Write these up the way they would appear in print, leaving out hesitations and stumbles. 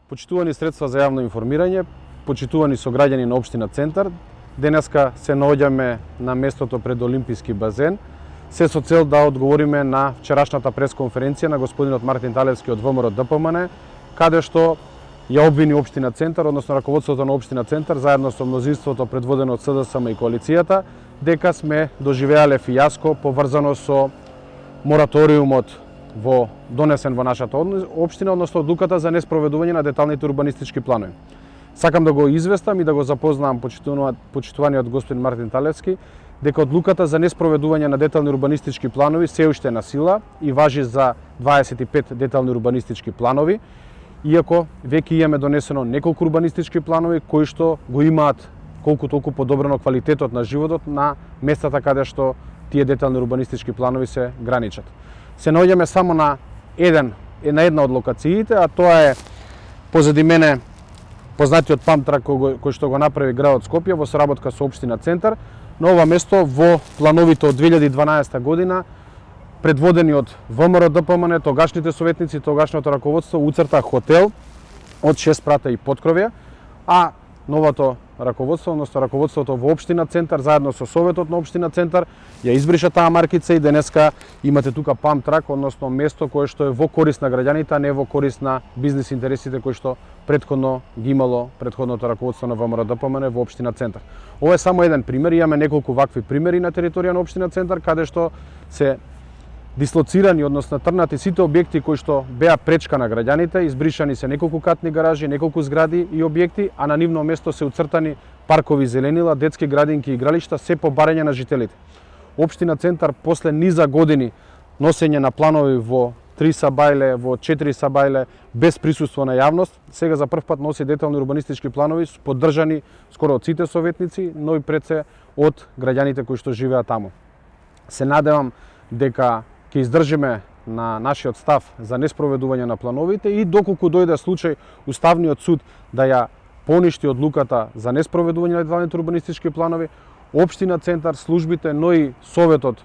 Почитувани средства за јавно информирање, почитувани сограѓани на општина Центар, денеска се наоѓаме на местото пред Олимписки базен, се со цел да одговориме на вчерашната пресконференција на господинот Мартин Талевски од ВМРО ДПМН, каде што ја обвини општина Центар, односно раководството на општина Центар, заедно со мнозинството предводено од СДСМ и коалицијата, дека сме доживеале фијаско поврзано со мораториумот донесен во нашата општина, односно одлуката за неспроведување на деталните урбанистички планови. Сакам да го известам и да го запознаам почитуваниот господин Мартин Талевски дека одлуката за неспроведување на детални урбанистички планови се уште на сила и важи за 25 детални урбанистички планови, иако веќе имаме донесено неколку урбанистички планови кои што го имаат колку толку подобрено квалитетот на животот на местата каде што тие детални урбанистички планови се граничат. Се наоѓаме само на една од локациите, а тоа е позади мене познатиот памтрак кој што го направи градот Скопје во соработка со општина Центар. На ова место во плановите од 2012 година предводени од ВМРО ДПМН, тогашните советници, тогашното раководство уцрта хотел од 6 спрата и поткровја, а новото раководство, односно раководството во општина Центар заедно со советот на општина Центар ја избриша таа маркица и денеска имате тука памтрак, односно место кое што е во корист на граѓаните, а не во корист на бизнис интересите кои што претходно ги имало претходното раководство на ВМРО ДПМН во општина Центар. Ова е само еден пример, имаме неколку вакви примери на територија на општина Центар каде што се дислоцирани, односно трнати сите објекти кои што беа пречка на граѓаните, избришани се неколку катни гаражи, неколку згради и објекти, а на нивно место се уцртани паркови, зеленила, детски градинки и игралишта, се по барање на жителите. Општина Центар после низа години носење на планови во 3 сабајле, во 4 сабајле, без присуство на јавност, сега за прв пат носи детални урбанистички планови, поддржани скоро од сите советници, но и пред се од граѓаните кои што живеат таму. Се надевам дека ќе издржиме на нашиот став за неспроведување на плановите и доколку дојде случај Уставниот суд да ја поништи одлуката за неспроведување на деталните урбанистички планови, општина Центар, службите, но и советот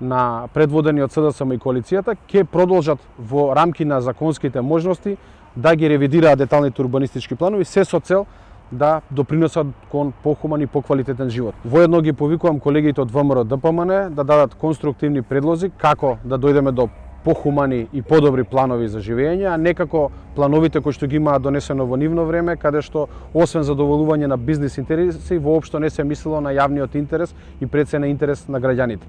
на предводени од СДСМ и коалицијата ќе продолжат во рамки на законските можности да ги ревидираат деталните урбанистички планови, се со цел да допринесат кон похуман и поквалитетен живот. Воедно ги повикувам колегите од ВМРО ДПМН да дадат конструктивни предлози како да дојдеме до похумани и подобри планови за живење, а не како плановите кои што ги имаат донесено во нивно време, каде што освен задоволување на бизнис интереси, воопшто не се мислело на јавниот интерес и пред се на интерес на граѓаните.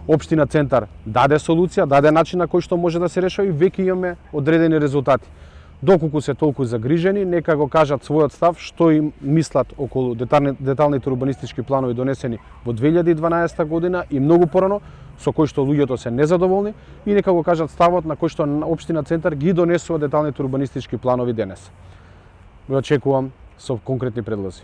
Општина Центар даде солуција, даде начин на кој што може да се решава и веќе имаме одредени резултати. Доколку се толку загрижени, нека го кажат својот став што им мислат околу деталните урбанистички планови донесени во 2012 година и многу порано, со кој што луѓето се незадоволни, и нека го кажат ставот на кој што општина Центар ги донесува деталните урбанистички планови денес. Го очекувам со конкретни предлози.